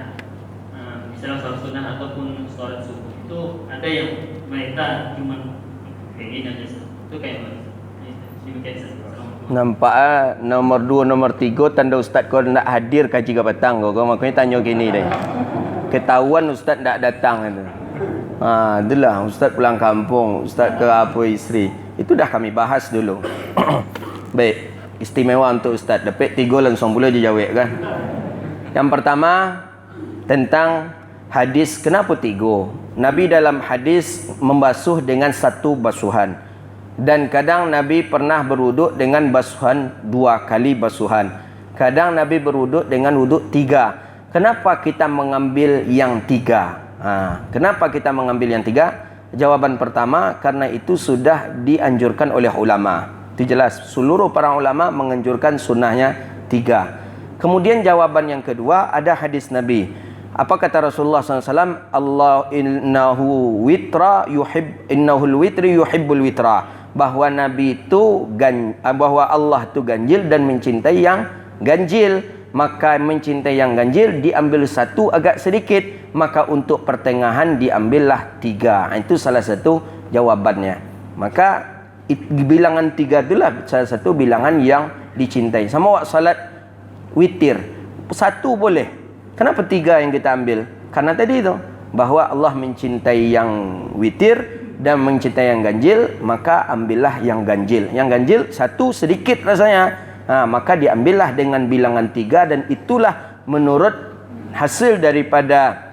misalnya sholat sunnah ataupun sholat subuh, itu ada yang mereka cuma kayak gini aja, itu kayak mana? Nampak nomor 2, nomor 3 tanda ustaz kau nak hadir kaji ke petang kau makanya tanya gini deh. Ketahuan ustaz tak datang itu. Itulah ustaz pulang kampung, ustaz ke apa isteri. Itu dah kami bahas dulu. Baik, istimewa untuk ustaz. Dapat 3 langsung boleh dijawab kan. Yang pertama tentang hadis kenapa 3? Nabi dalam hadis membasuh dengan 1 basuhan. Dan kadang Nabi pernah berwuduk dengan basuhan 2 kali basuhan. Kadang Nabi berwuduk dengan wuduk 3. Kenapa kita mengambil yang 3? Kenapa kita mengambil yang 3? jawaban pertama, karena itu sudah dianjurkan oleh ulama. Itu jelas, seluruh para ulama menganjurkan sunnahnya 3. Kemudian jawaban yang kedua, ada hadis Nabi. Apa kata Rasulullah SAW? Allah innahul witri yuhibbul witra. Bahwa Nabi itu bahwa Allah itu ganjil dan mencintai yang ganjil. Maka mencintai yang ganjil diambil satu agak sedikit, maka untuk pertengahan diambillah 3. Itu salah satu jawabannya. Maka bilangan 3 itulah salah satu bilangan yang dicintai. Sama waktu salat witir, 1 boleh. Kenapa 3 yang kita ambil? Karena tadi itu, bahwa Allah mencintai yang witir dan mencintai yang ganjil, maka ambillah yang ganjil. Yang ganjil 1 sedikit rasanya, maka diambillah dengan bilangan 3. Dan itulah menurut hasil daripada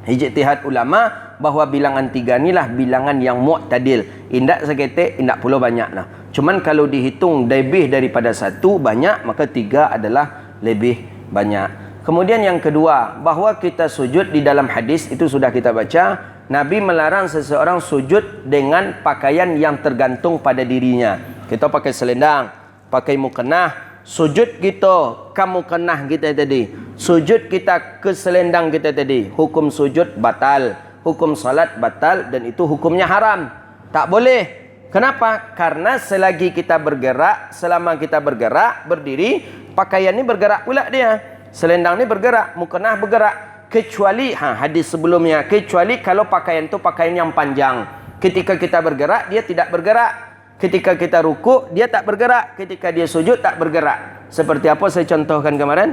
ijtihad ulama, bahwa bilangan 3 inilah bilangan yang mu'tadil. Indak seketik, indak pula banyak lah. Cuman kalau dihitung lebih daripada 1 banyak, maka 3 adalah lebih banyak. Kemudian yang kedua, bahwa kita sujud di dalam hadis itu sudah kita baca, Nabi melarang seseorang sujud dengan pakaian yang tergantung pada dirinya. Kita pakai selendang, pakai mukennah, sujud kita ke mukennah kita tadi, sujud kita ke selendang kita tadi, hukum sujud batal, hukum salat batal, dan itu hukumnya haram. Tak boleh. Kenapa? Karena selagi kita bergerak, selama kita bergerak, berdiri, pakaian ini bergerak pula dia. Selendang ini bergerak, mukennah bergerak. Kecuali hadis sebelumnya, kecuali kalau pakaian itu pakaian yang panjang. Ketika kita bergerak, dia tidak bergerak. Ketika kita ruku, dia tak bergerak. Ketika dia sujud, tak bergerak. Seperti apa saya contohkan kemarin?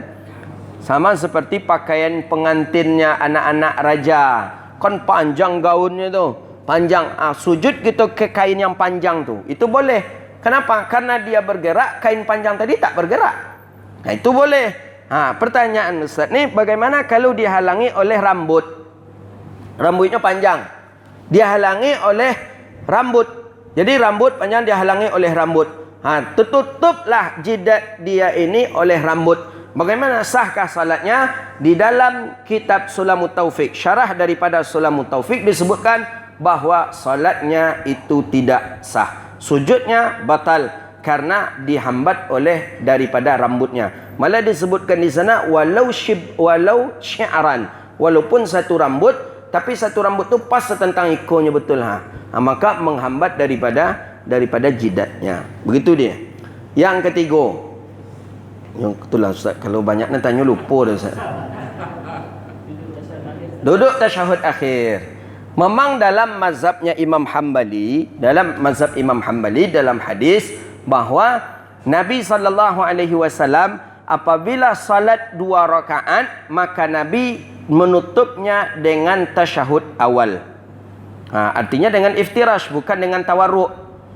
Sama seperti pakaian pengantinnya anak-anak raja. Kan panjang gaunnya tu, panjang. Sujud gitu ke kain yang panjang tu, itu boleh. Kenapa? Karena dia bergerak, kain panjang tadi tak bergerak. Nah, itu boleh. Pertanyaan Ustaz ni, bagaimana kalau dihalangi oleh rambut? Rambutnya panjang, dihalangi oleh rambut. Jadi rambut panjang dihalangi oleh rambut. Tertutuplah jidat dia ini oleh rambut. Bagaimana sahkah salatnya? Di dalam kitab Sulamut Taufik, syarah daripada Sulamut Taufik, disebutkan bahwa salatnya itu tidak sah. Sujudnya batal karena dihambat oleh daripada rambutnya. Malah disebutkan di sana walau syi'ran, walaupun satu rambut, tapi satu rambut tu pas tentang ikonnya betul maka menghambat daripada jidatnya. Begitu dia. Yang ketiga, yang itulah Ustaz, kalau banyak nak tanya lupa dah Ustaz. Duduk tasyahud akhir. Memang dalam mazhabnya Imam Hambali, dalam hadis bahwa Nabi SAW apabila salat 2 rakaat, maka Nabi menutupnya dengan tasyahud awal. Artinya dengan iftirash, bukan dengan tawarruk.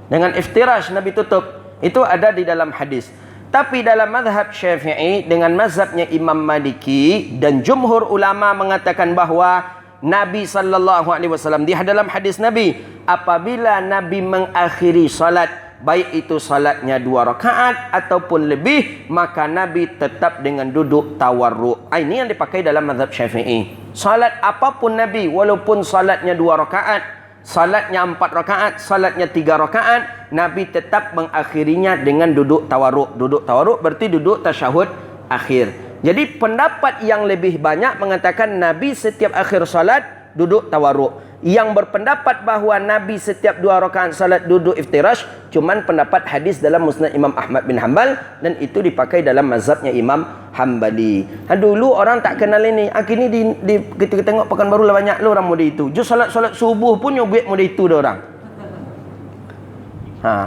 Dengan iftirash Nabi tutup. Itu ada di dalam hadis. Tapi dalam mazhab Syafi'i dengan mazhabnya Imam Maliki dan jumhur ulama mengatakan bahwa Nabi SAW di dalam hadis Nabi, apabila Nabi mengakhiri salat, baik itu salatnya 2 rakaat ataupun lebih, maka Nabi tetap dengan duduk tawarruk. Ini yang dipakai dalam mazhab Syafi'i. Salat apapun Nabi, walaupun salatnya 2 rakaat, salatnya 4 rakaat, salatnya 3 rakaat, Nabi tetap mengakhirinya dengan duduk tawarruk. Duduk tawarruk berarti duduk tasyahud akhir. Jadi pendapat yang lebih banyak mengatakan Nabi setiap akhir salat duduk tawarruk. Yang berpendapat bahawa Nabi setiap 2 rakaat salat duduk iftirash, cuman pendapat hadis dalam Musnad Imam Ahmad bin Hanbal, dan itu dipakai dalam mazhabnya Imam Hambali. Dulu orang tak kenal ini. Kini kita tengok Pekanbaru lah banyak orang model itu. Just salat subuh pun nyobek model itu dah orang.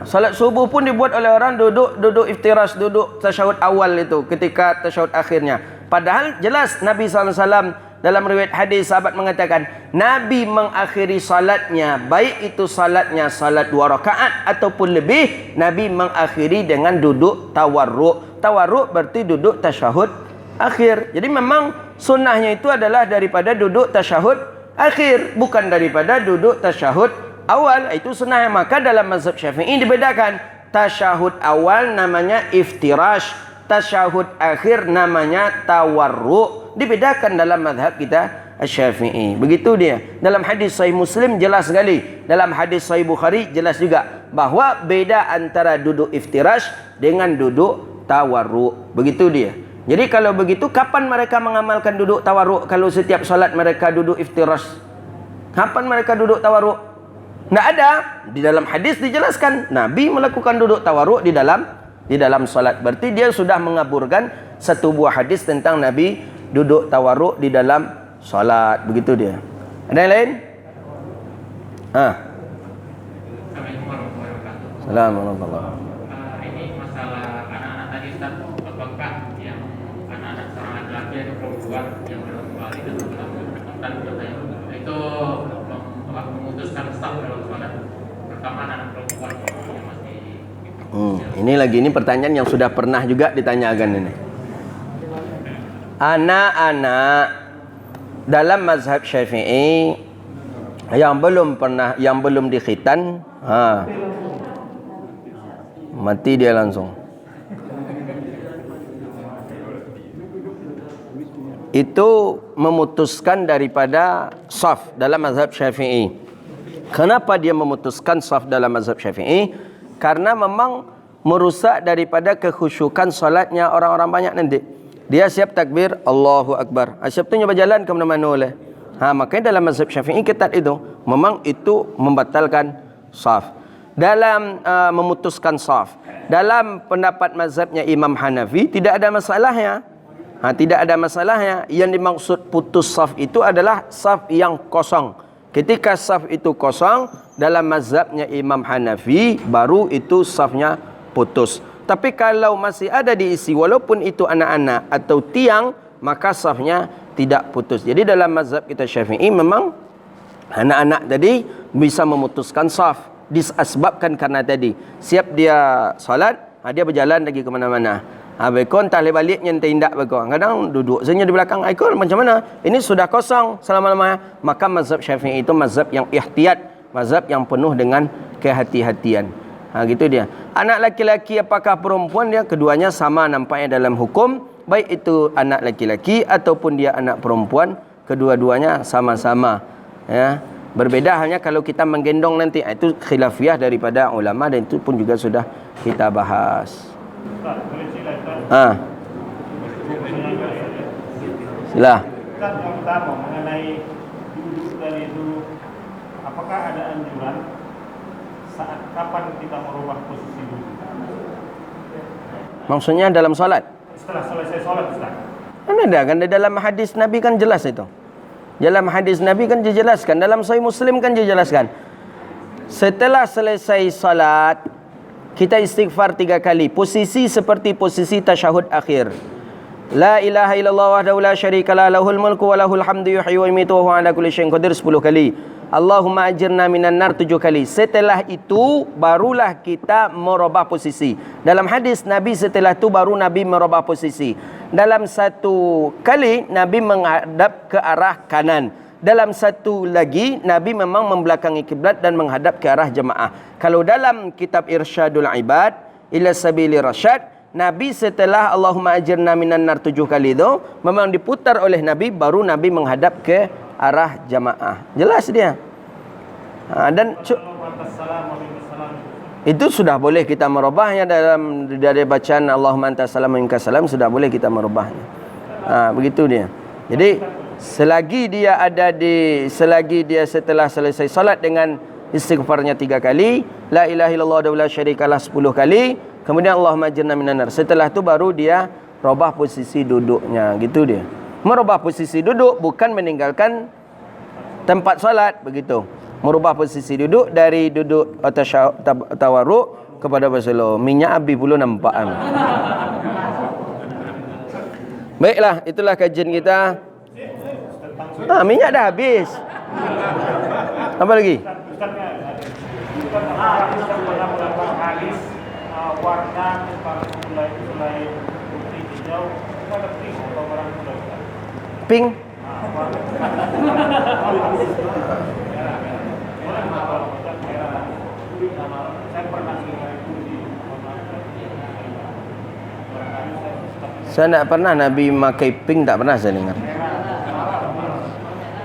Salat subuh pun dibuat oleh orang duduk iftirash, duduk tasyahud awal itu ketika tasyahud akhirnya. Padahal jelas Nabi SAW dalam riwayat hadis sahabat mengatakan Nabi mengakhiri salatnya, baik itu salatnya salat 2 rakaat ataupun lebih, Nabi mengakhiri dengan duduk tawarruk. Tawarruk berarti duduk tasyahud akhir. Jadi memang sunnahnya itu adalah daripada duduk tasyahud akhir, bukan daripada duduk tasyahud awal. Itu sunnah. Maka dalam mazhab Syafi'i dibedakan. Tasyahud awal namanya iftirash, tasyahud akhir namanya tawarruk. Dibedakan dalam mazhab kita Asy-Syafi'i. Begitu dia. Dalam hadis Sahih Muslim jelas sekali. Dalam hadis Sahih Bukhari jelas juga bahawa beda antara duduk iftirash dengan duduk tawarruk. Begitu dia. Jadi kalau begitu, kapan mereka mengamalkan duduk tawarruk kalau setiap solat mereka duduk iftirash? Kapan mereka duduk tawarruk? Tidak ada. Di dalam hadis dijelaskan Nabi melakukan duduk tawarruk di dalam solat. Berarti dia sudah mengaburkan satu buah hadis tentang Nabi duduk tawarruk di dalam solat. Begitu dia. Ada yang lain? Assalamualaikum warahmatullahi wabarakatuh. Assalamualaikum. Ini masalah anak-anak tadi Ustaz, apakah yang anak-anak seorang laki-laki atau perempuan yang belum balik dan itu memutuskan sah dalam sholat, pertama anak perempuan yang masih Ini pertanyaan yang sudah pernah juga ditanyakan ini. Anak-anak dalam mazhab Syafi'i yang belum dikhitan, mati dia langsung. Itu memutuskan daripada shaf dalam mazhab Syafi'i. Kenapa dia memutuskan shaf dalam mazhab Syafi'i? Karena memang merusak daripada kekhusyukan solatnya orang-orang banyak nanti. Dia siap takbir, Allahu Akbar. Siap tu berjalan ke mana-mana oleh. Makanya dalam mazhab Syafi'i ketat itu. Memang itu membatalkan shaf. Dalam memutuskan shaf. Dalam pendapat mazhabnya Imam Hanafi, tidak ada masalahnya. Tidak ada masalahnya. Yang dimaksud putus shaf itu adalah shaf yang kosong. Ketika shaf itu kosong, dalam mazhabnya Imam Hanafi, baru itu shafnya putus. Tapi kalau masih ada diisi, walaupun itu anak-anak atau tiang, maka safnya tidak putus. Jadi dalam mazhab kita Syafi'i, memang anak-anak tadi bisa memutuskan saf. Disebabkan karena tadi siap dia solat, dia berjalan lagi ke mana-mana. Bekon tak balik yang tindak bekon. Kadang duduk saja di belakang ikon, macam mana? Ini sudah kosong selama-lamanya. Maka mazhab Syafi'i itu mazhab yang ihtiyat, mazhab yang penuh dengan kehati-hatian. Gitu dia. Anak laki-laki apakah perempuan, dia keduanya sama nampaknya dalam hukum. Baik itu anak laki-laki ataupun dia anak perempuan, kedua-duanya sama-sama. Ya. Berbeda hanya kalau kita menggendong nanti. Itu khilafiyah daripada ulama dan itu pun juga sudah kita bahas. Sila. Yang pertama mengenai duduk tadi itu, apakah ada anjuran saat kapan kita merubah posisi duduk? Maksudnya dalam solat? Setelah selesai solat, Ustaz. Ada kan dalam hadis Nabi kan jelas itu. Dalam hadis Nabi kan dijelaskan, dalam Sahih Muslim kan dijelaskan. Setelah selesai salat, kita istighfar 3 kali. Posisi seperti posisi tasyahud akhir. La ilaha illallah wahdahu la syarikalah, lahul mulku wa lahul hamdu yuhyi wa yumiitu wa huwa ala kulli syai'in qadir 10 kali. Allahumma ajirna minan nar 7 kali. Setelah itu barulah kita merubah posisi. Dalam hadis Nabi setelah itu baru Nabi merubah posisi. Dalam satu kali Nabi menghadap ke arah kanan. Dalam satu lagi Nabi memang membelakangi kiblat dan menghadap ke arah jemaah. Kalau dalam kitab Irsyadul Ibad ila Sabili Rasyad, Nabi setelah Allahumma ajirna minan nar 7 kali itu memang diputar oleh Nabi, baru Nabi menghadap ke arah jamaah. Jelas dia. Dan itu sudah boleh kita merubahnya dari bacaan Allahumma antas salam wa minkas salam, sudah boleh kita merubahnya. Begitu dia. Jadi selagi dia setelah selesai salat dengan istighfarnya 3 kali, la ilaha illallah wa la syarikalah 10 kali, kemudian Allahumma ajirna minan nar. Setelah itu baru dia rubah posisi duduknya, gitu dia. Merubah posisi duduk bukan meninggalkan tempat solat, begitu. Merubah posisi duduk dari duduk tawarruk kepada berseluruh. Minyak habis pula nampak. Baiklah, itulah kajian kita. Minyak dah habis. Apa lagi? Warna mulai putih hijau, ada pink atau barang mudah. Pink. Saya tak pernah Nabi pakai pink, tak pernah saya dengar.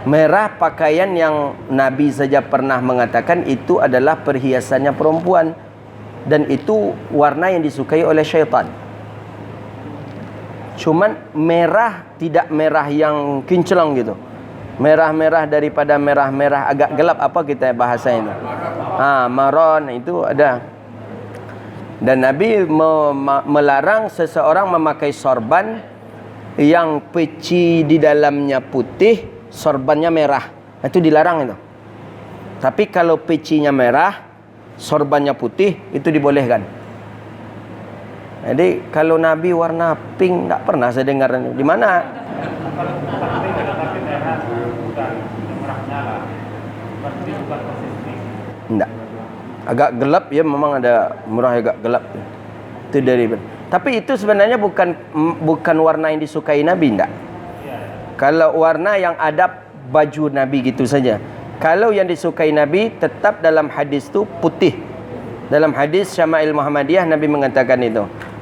Merah pakaian yang Nabi saja pernah mengatakan itu adalah perhiasannya perempuan, dan itu warna yang disukai oleh syaitan. Cuman merah tidak merah yang kinclong gitu. Merah-merah daripada merah-merah agak gelap, apa kita bahasa itu? Maron itu ada. Dan Nabi melarang seseorang memakai sorban yang peci di dalamnya putih, sorbannya merah. Itu dilarang itu. Tapi kalau pecinya merah, sorbannya putih, itu dibolehkan. Jadi kalau Nabi warna pink, tak pernah saya dengar. Di mana? Tapi merah bukan merah nyala. Berarti bukan persis pink. Enggak. Agak gelap ya, memang ada merah agak gelap. Itu dari. Tapi itu sebenarnya bukan warna yang disukai Nabi, enggak. Kalau warna yang ada baju Nabi gitu saja. Kalau yang disukai Nabi tetap dalam hadis itu putih. Dalam hadis Syama'il Muhammadiyah Nabi mengatakan itu.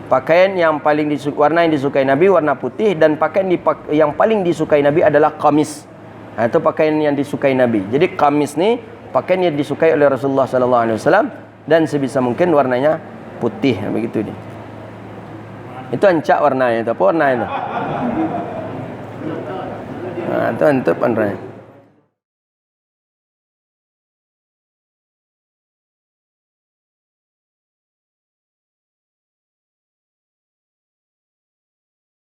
Pakaian yang paling warna yang disukai Nabi warna putih, dan pakaian yang paling disukai Nabi adalah kamis. Itu pakaian yang disukai Nabi. Jadi kamis ni pakaian yang disukai oleh Rasulullah sallallahu alaihi wasallam, dan sebisa mungkin warnanya putih, begitu dia. Itu ancak warnanya itu. Apa warna itu? Itu warnanya.